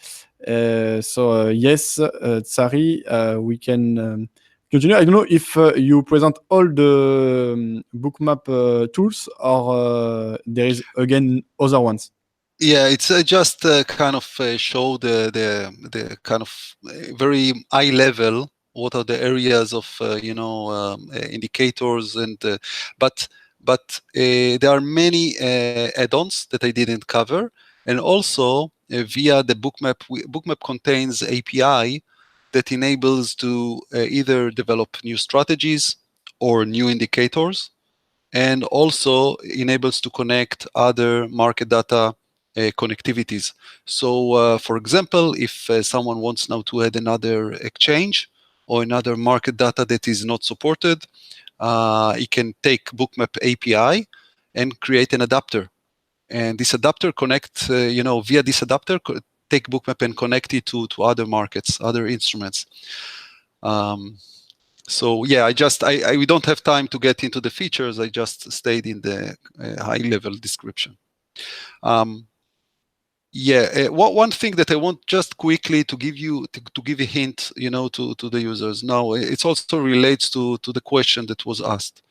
So, yes, Tsari, we can continue. I don't know if you present all the Bookmap tools or there is again other ones. Yeah, it's just kind of show the kind of very high level what are the areas of indicators and but there are many add-ons that I didn't cover, and also via the Bookmap contains API that enables to either develop new strategies or new indicators, and also enables to connect other market data connectivities. So, for example, if someone wants now to add another exchange or another market data that is not supported, he can take Bookmap API and create an adapter. And this adapter connect, via this adapter, take Bookmap and connect it to other markets, other instruments. So yeah, we don't have time to get into the features. I just stayed in the high-level description. One thing that I want just quickly to give you a hint, to the users. Now, it also relates to the question that was asked.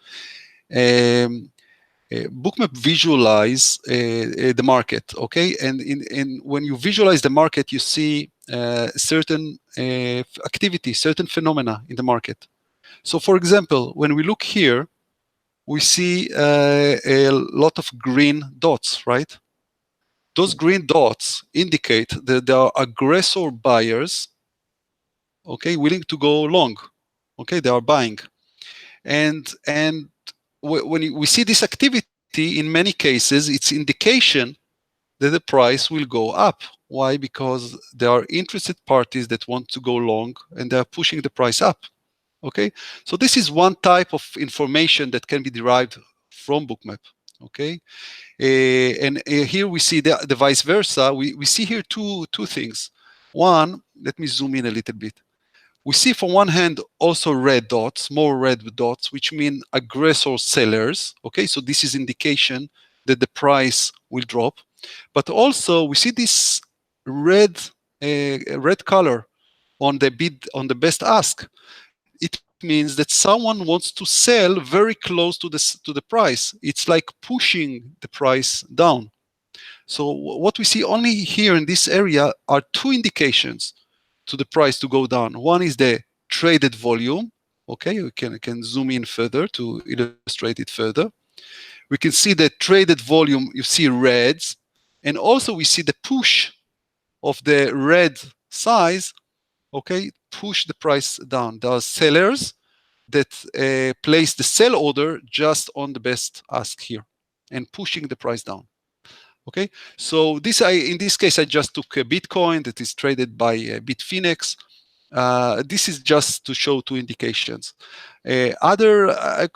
Bookmap visualize the market, okay? And when you visualize the market, you see certain activity, certain phenomena in the market. So, for example, when we look here, we see a lot of green dots, right? Those green dots indicate that there are aggressor buyers, okay, willing to go long, okay, they are buying. And when we see this activity, in many cases, it's indication that the price will go up. Why? Because there are interested parties that want to go long and they are pushing the price up. Okay, so this is one type of information that can be derived from Bookmap. Okay, and here we see the vice versa. We see here two things. One, let me zoom in a little bit. We see from one hand also red dots, more red dots, which mean aggressor sellers. Okay, so this is indication that the price will drop. But also we see this red color on the bid, on the best ask. It means that someone wants to sell very close to the price. It's like pushing the price down. So what we see only here in this area are two indications to the price to go down. One is the traded volume. Okay, we can zoom in further to illustrate it further. We can see the traded volume, you see reds, and also we see the push of the red size, okay, push the price down. There are sellers that place the sell order just on the best ask here and pushing the price down. Okay, so in this case, I just took a Bitcoin that is traded by Bitfinex. This is just to show two indications. I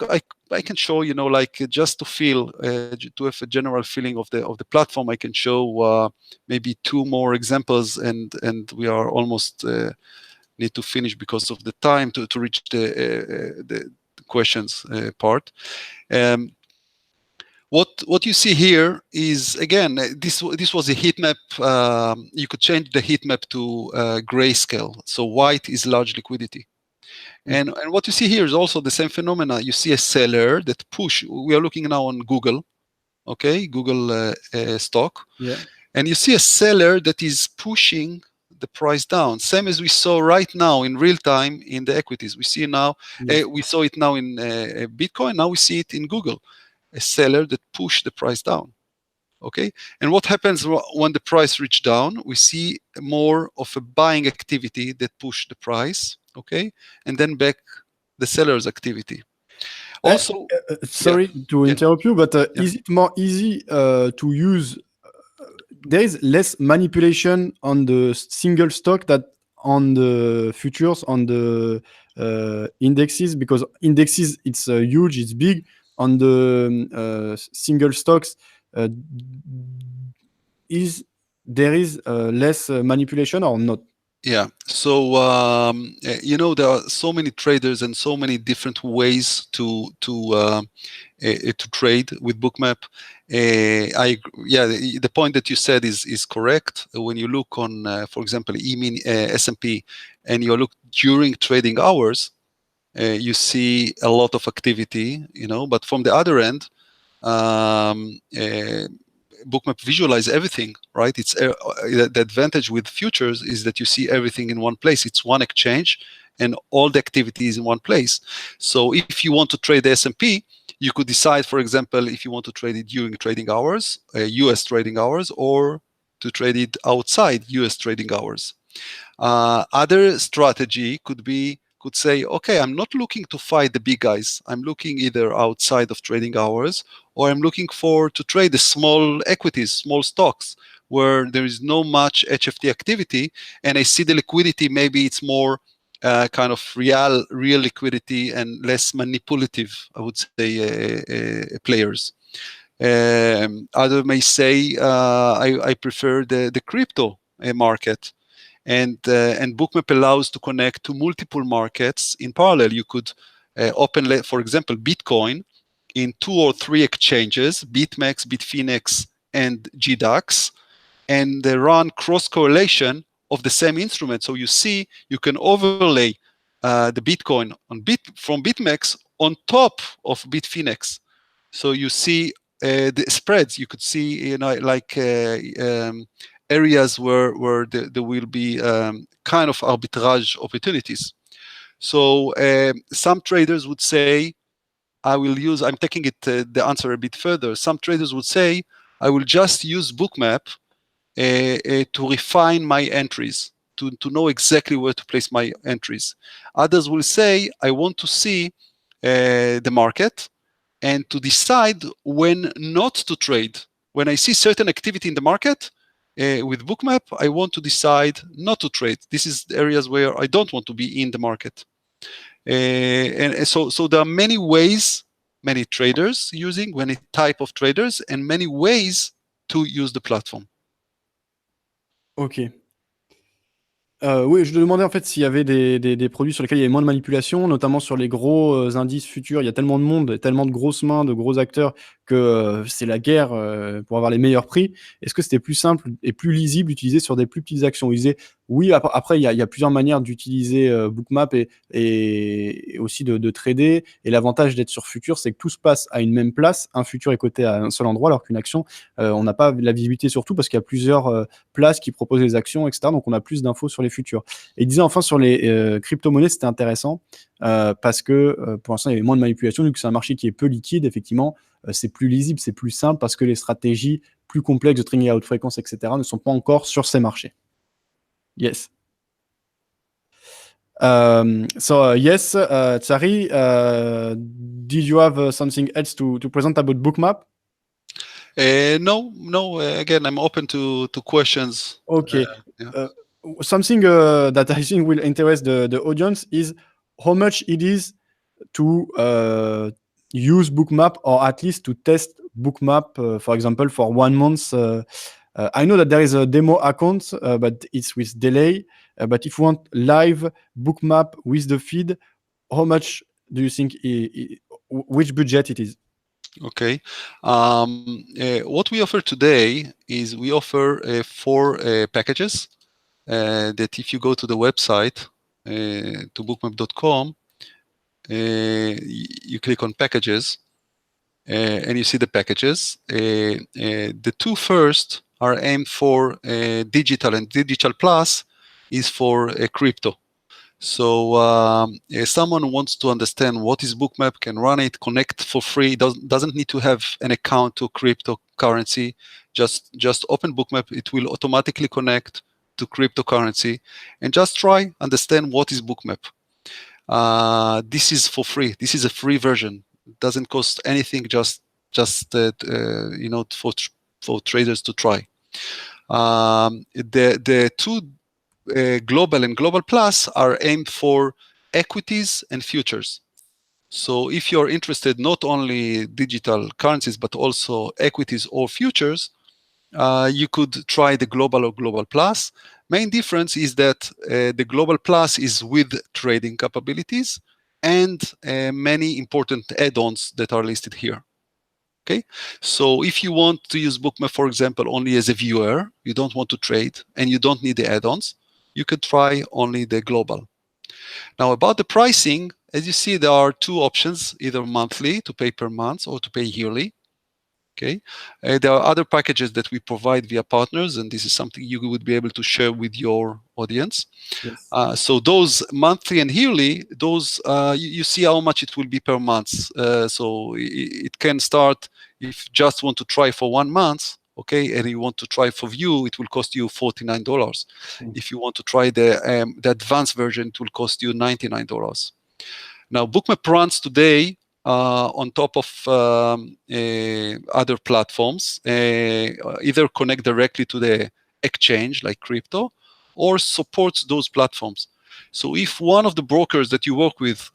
can show, like just to feel, to have a general feeling of the platform. I can show maybe two more examples, and we are almost need to finish because of the time to reach the questions part. What you see here is, again, this was a heat map. You could change the heat map to grayscale. So white is large liquidity. And what you see here is also the same phenomena. You see a seller that push. We are looking now on Google, okay, Google stock. Yeah. And you see a seller that is pushing the price down, same as we saw right now in real time in the equities. We see now, Yes. we saw it now in Bitcoin. Now we see it in Google. A seller that pushed the price down. Okay, and what happens when the price reaches down? We see more of a buying activity that pushed the price. Okay, and then back the seller's activity. Also, sorry to interrupt you, but is it more easy to use there is less manipulation on the single stock that on the futures, on the indexes, because indexes, it's huge, it's big. On the single stocks, there is less manipulation or not? Yeah. So there are so many traders and so many different ways to trade with Bookmap. The point that you said is correct. When you look on, for example, E-mini S&P, and you look during trading hours, you see a lot of activity. But from the other end, Bookmap visualize everything, right? It's the advantage with futures is that you see everything in one place. It's one exchange, and all the activity is in one place. So if you want to trade the S&P, you could decide, for example, if you want to trade it during trading hours, US trading hours, or to trade it outside US trading hours. Other strategy could say, okay, I'm not looking to fight the big guys. I'm looking either outside of trading hours, or I'm looking to trade the small equities, small stocks, where there is no much HFT activity, and I see the liquidity, maybe it's more kind of real liquidity and less manipulative, I would say, players. Other may say, I prefer the crypto market. And Bookmap allows to connect to multiple markets in parallel. You could open, for example, Bitcoin in 2 or 3 exchanges, BitMEX, Bitfinex, and GDAX, and they run cross-correlation of the same instrument. So you can overlay the Bitcoin from BitMEX on top of Bitfinex. So you see the spreads. You could see, areas where there will be kind of arbitrage opportunities. So some traders would say, I'm taking the answer a bit further. Some traders would say, I will just use Bookmap to refine my entries, to know exactly where to place my entries. Others will say, I want to see the market and to decide when not to trade. When I see certain activity in the market, with Bookmap, I want to decide not to trade. This is the areas where I don't want to be in the market. And so there are many ways, many traders using, many type of traders, and many ways to use the platform. Ok. Oui, je te demandais en fait s'il y avait des produits sur lesquels il y avait moins de manipulation, notamment sur les gros indices futurs. Il y a tellement de monde, tellement de grosses mains, de gros acteurs que c'est la guerre pour avoir les meilleurs prix. Est-ce que c'était plus simple et plus lisible d'utiliser sur des plus petites actions? Il disait, oui, après, il y a plusieurs manières d'utiliser Bookmap et aussi de trader. Et l'avantage d'être sur futur, c'est que tout se passe à une même place. Un futur est coté à un seul endroit, alors qu'une action, on n'a pas la visibilité sur tout parce qu'il y a plusieurs places qui proposent les actions, etc. Donc, on a plus d'infos sur les futurs. Et il disait enfin sur les crypto-monnaies, c'était intéressant parce que pour l'instant, il y avait moins de manipulation. Vu que c'est un marché qui est peu liquide, effectivement, c'est plus lisible, c'est plus simple parce que les stratégies plus complexes de trading à haute fréquence, etc., ne sont pas encore sur ces marchés. Yes. Yes, Tsari, did you have something else to present about Bookmap? No. Again, I'm open to questions. Okay. Something that I think will interest the audience is how much it is to use Bookmap, or at least to test Bookmap, for example, for 1 month. I know that there is a demo account, but it's with delay. But if you want live Bookmap with the feed, how much do you think, which budget it is? Okay. What we offer today is we offer 4 packages that if you go to the website, to bookmap.com, you click on packages, and you see the packages. The 2 first are aimed for digital, and Digital Plus is for crypto. So someone who wants to understand what is Bookmap can run it, connect for free. Doesn't need to have an account to cryptocurrency. Just open Bookmap. It will automatically connect to cryptocurrency, and just try understand what is Bookmap. This is for free. This is a free version. It doesn't cost anything. Just for traders to try. The two global and global plus are aimed for equities and futures. So if you're interested not only digital currencies but also equities or futures, you could try the global or global plus. Main difference is that the global plus is with trading capabilities and many important add-ons that are listed here. Okay, so if you want to use Bookmap, for example, only as a viewer, you don't want to trade and you don't need the add-ons, you could try only the global. Now about the pricing, as you see, there are two options, either monthly to pay per month or to pay yearly. Okay, there are other packages that we provide via partners, and this is something you would be able to share with your audience. Yes. So those monthly and yearly, those you see how much it will be per month. So it can start if you just want to try for 1 month, okay, and you want to try for view, it will cost you $49. If you want to try the advanced version, it will cost you $99. Now, Bookmap runs today on top of other platforms, either connect directly to the exchange like crypto, or supports those platforms. So if one of the brokers that you work with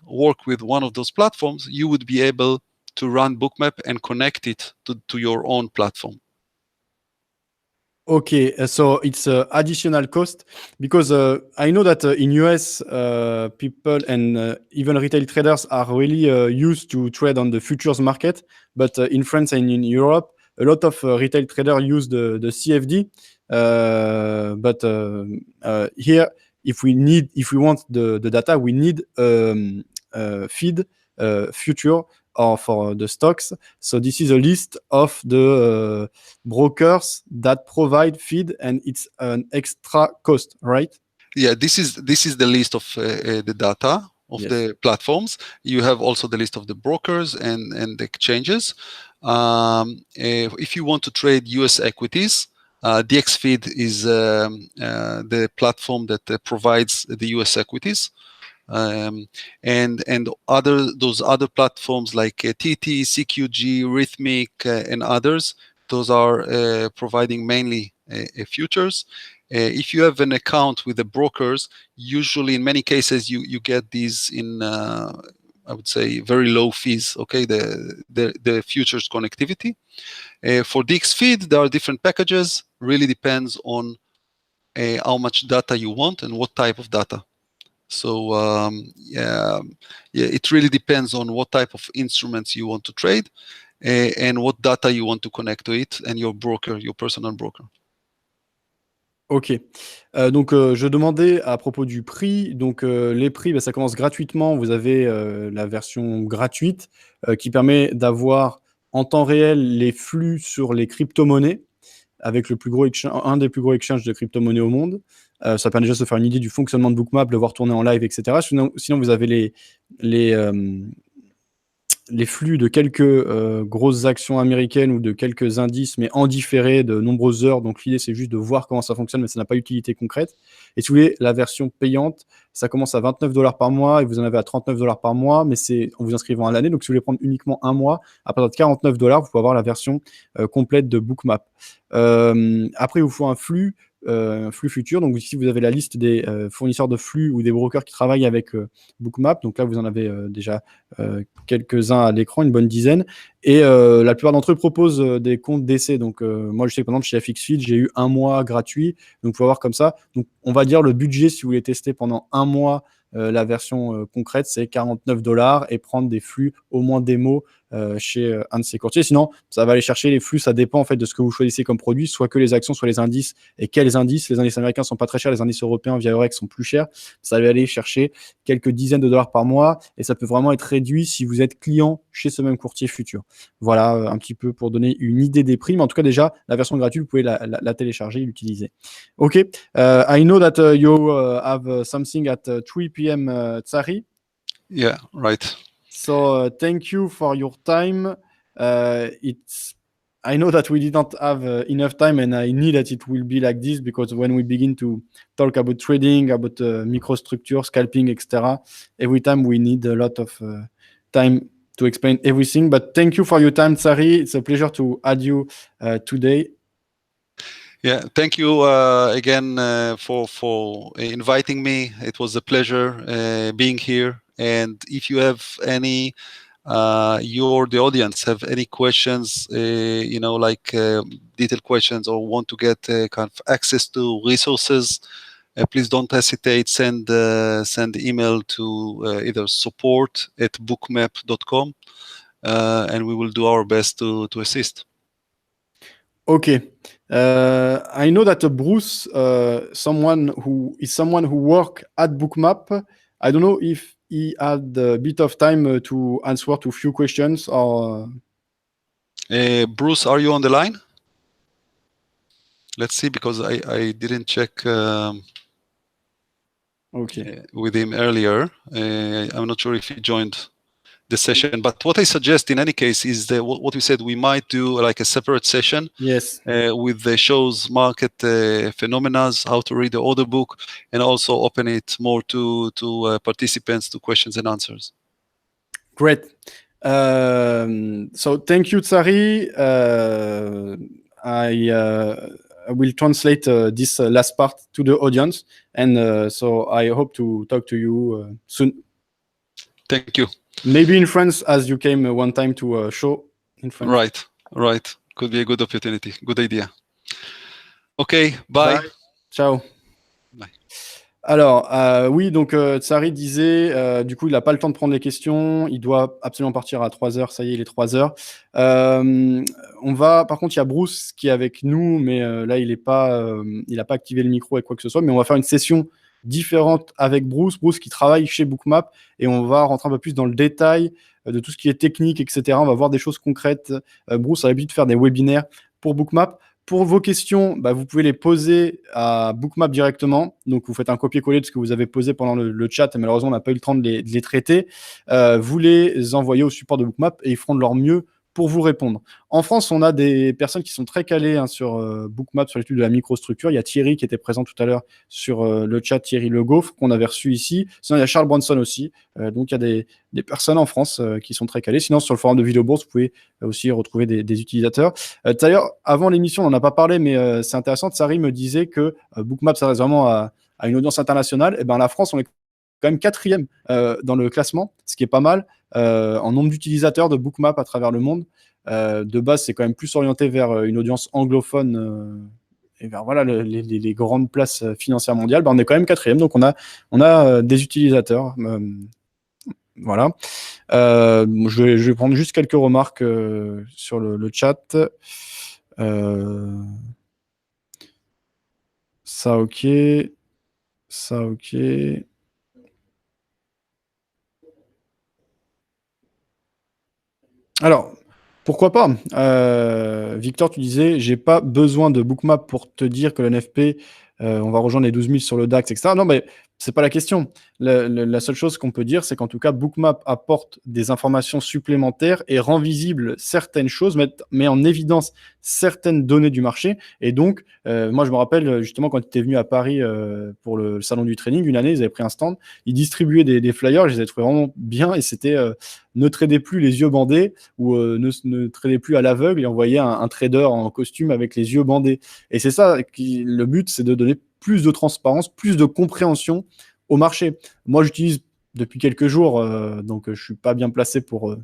one of those platforms, you would be able to run Bookmap and connect it to your own platform. Okay, so it's additional cost because I know that in US people and even retail traders are really used to trade on the futures market, but in France and in Europe, a lot of retail traders use the CFD. But here, if we want the data, we need feed future or for the stocks. So this is a list of the brokers that provide feed, and it's an extra cost, right? Yeah, this is the list of the data of Yes. the platforms. You have also the list of the brokers and the exchanges. If you want to trade US equities, DXFeed is the platform that provides the US equities. And those other platforms like TT, CQG, Rhythmic, and others, those are providing mainly futures. If you have an account with the brokers, usually in many cases you get these in I would say very low fees. Okay, the futures connectivity. For DXFeed, there are different packages. Really depends on how much data you want and what type of data. So it really depends on what type of instruments you want to trade and what data you want to connect to it and your broker, your personal broker. Ok. Donc, je demandais à propos du prix. Donc, les prix, bah, ça commence gratuitement. Vous avez la version gratuite qui permet d'avoir en temps réel les flux sur les crypto-monnaies avec un des plus gros exchanges de crypto-monnaies au monde. Ça permet déjà de se faire une idée du fonctionnement de Bookmap, de le voir tourner en live, etc. Sinon vous avez les flux de quelques grosses actions américaines ou de quelques indices, mais en différé de nombreuses heures. Donc, l'idée, c'est juste de voir comment ça fonctionne, mais ça n'a pas d'utilité concrète. Et si vous voulez, la version payante, ça commence à $29 par mois et vous en avez à $39 par mois, mais c'est en vous inscrivant à l'année. Donc, si vous voulez prendre uniquement un mois, à partir de $49, vous pouvez avoir la version complète de Bookmap. Après, il vous faut un flux futur. Donc ici, vous avez la liste des fournisseurs de flux ou des brokers qui travaillent avec Bookmap. Donc là, vous en avez déjà quelques-uns à l'écran, une bonne dizaine. Et la plupart d'entre eux proposent des comptes d'essai. Donc moi, je sais que par exemple, chez FXFeed, j'ai eu un mois gratuit. Donc, il faut voir comme ça. Donc, on va dire le budget, si vous voulez tester pendant un mois la version concrète, c'est $49 et prendre des flux au moins démo chez un de ces courtiers. Sinon, ça va aller chercher les flux, ça dépend en fait de ce que vous choisissez comme produit, soit que les actions, soit les indices. Et quels indices? Les indices américains sont pas très chers, les indices européens via Eurex sont plus chers. Ça va aller chercher quelques dizaines de dollars par mois et ça peut vraiment être réduit si vous êtes client chez ce même courtier futur. Voilà un petit peu pour donner une idée des prix, mais en tout cas déjà, la version gratuite, vous pouvez la télécharger et l'utiliser. Ok, I know that you have something at 3 p.m. Tsari. Yeah, right. So thank you for your time. I know that we didn't have enough time, and I need that it will be like this because when we begin to talk about trading, about microstructure, scalping, etc., every time we need a lot of time to explain everything. But thank you for your time, Tsari. It's a pleasure to add you today. Yeah, thank you again for inviting me. It was a pleasure being here. And if you have any, you or the audience have any questions, like detailed questions, or want to get kind of access to resources, please don't hesitate. Send email to either support@bookmap.com, and we will do our best to assist. Okay. I know that Bruce, someone who work at Bookmap. I don't know if he had a bit of time to answer to a few questions or. Bruce, are you on the line? Let's see, because I didn't check Okay. with him earlier. I'm not sure if he joined the session, but what I suggest in any case is that what we said, we might do like a separate session. Yes. With the show's market phenomena, how to read the order book, and also open it more to participants to questions and answers. Great. So thank you, Tsari. I will translate this last part to the audience, and so I hope to talk to you soon. Thank you. Maybe in France, as you came one time to a show in France. Right. Could be a good opportunity. Good idea. Okay, bye. Ciao. Bye. Alors, oui, donc Tsari disait, du coup, il n'a pas le temps de prendre les questions, il doit absolument partir à 3h, ça y est, il est 3h. Par contre, il y a Bruce qui est avec nous, mais là, il n'a pas activé le micro et quoi que ce soit, mais on va faire une session différente avec Bruce qui travaille chez Bookmap, et on va rentrer un peu plus dans le détail de tout ce qui est technique, etc. On va voir des choses concrètes. Bruce a l'habitude de faire des webinaires pour Bookmap. Pour vos questions, vous pouvez les poser à Bookmap directement. Donc, vous faites un copier-coller de ce que vous avez posé pendant le chat. Et malheureusement, on n'a pas eu le temps de les traiter. Vous les envoyez au support de Bookmap et ils feront de leur mieux pour vous répondre. En France, on a des personnes qui sont très calées sur Bookmap, sur l'étude de la microstructure. Il y a Thierry qui était présent tout à l'heure sur le chat, Thierry Le Gaufre, qu'on avait reçu ici. Sinon, il y a Charles Bronson aussi. Donc, il y a des personnes en France qui sont très calées. Sinon, sur le forum de Vidéo Bourse, vous pouvez aussi retrouver des utilisateurs. D'ailleurs, avant l'émission, on n'en a pas parlé, mais c'est intéressant. Tsari me disait que Bookmap s'adresse vraiment à une audience internationale. Et ben, la France, on est quand même 4e dans le classement, ce qui est pas mal, en nombre d'utilisateurs de Bookmap à travers le monde. De base, c'est quand même plus orienté vers une audience anglophone et vers les grandes places financières mondiales. On est quand même 4e, donc on a des utilisateurs. Voilà. Je vais prendre juste quelques remarques sur le chat. Ça, ok. Ça, ok. Alors, pourquoi pas Victor, tu disais, j'ai pas besoin de Bookmap pour te dire que le NFP, on va rejoindre les 12 000 sur le DAX, etc. Non, mais c'est pas la question. La seule chose qu'on peut dire, c'est qu'en tout cas, Bookmap apporte des informations supplémentaires et rend visible certaines choses, met en évidence certaines données du marché. Et donc, moi, je me rappelle justement quand tu étais venu à Paris pour le salon du trading, une année, ils avaient pris un stand, ils distribuaient des flyers, je les ai trouvés vraiment bien, et c'était ne tradez plus les yeux bandés ou ne tradez plus à l'aveugle, et on voyait un trader en costume avec les yeux bandés. Et c'est ça, le but, c'est de donner plus de transparence, plus de compréhension au marché. Moi, j'utilise depuis quelques jours, donc je ne suis pas bien placé pour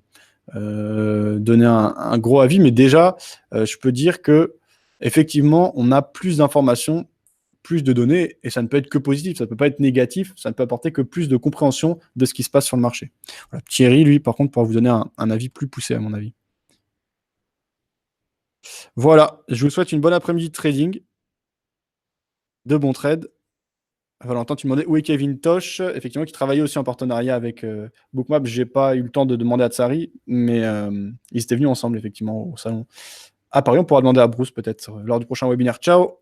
donner un gros avis, mais déjà, je peux dire que effectivement, on a plus d'informations, plus de données, et ça ne peut être que positif, ça ne peut pas être négatif, ça ne peut apporter que plus de compréhension de ce qui se passe sur le marché. Voilà. Thierry, lui, par contre, pourra vous donner un avis plus poussé, à mon avis. Voilà, je vous souhaite une bonne après-midi de trading, de bons trades. Valentin, tu me demandais où est Kevin Tosh, effectivement, qui travaillait aussi en partenariat avec Bookmap. Je n'ai pas eu le temps de demander à Tsari, mais ils étaient venus ensemble, effectivement, au salon à Paris. On pourra demander à Bruce peut-être lors du prochain webinaire. Ciao!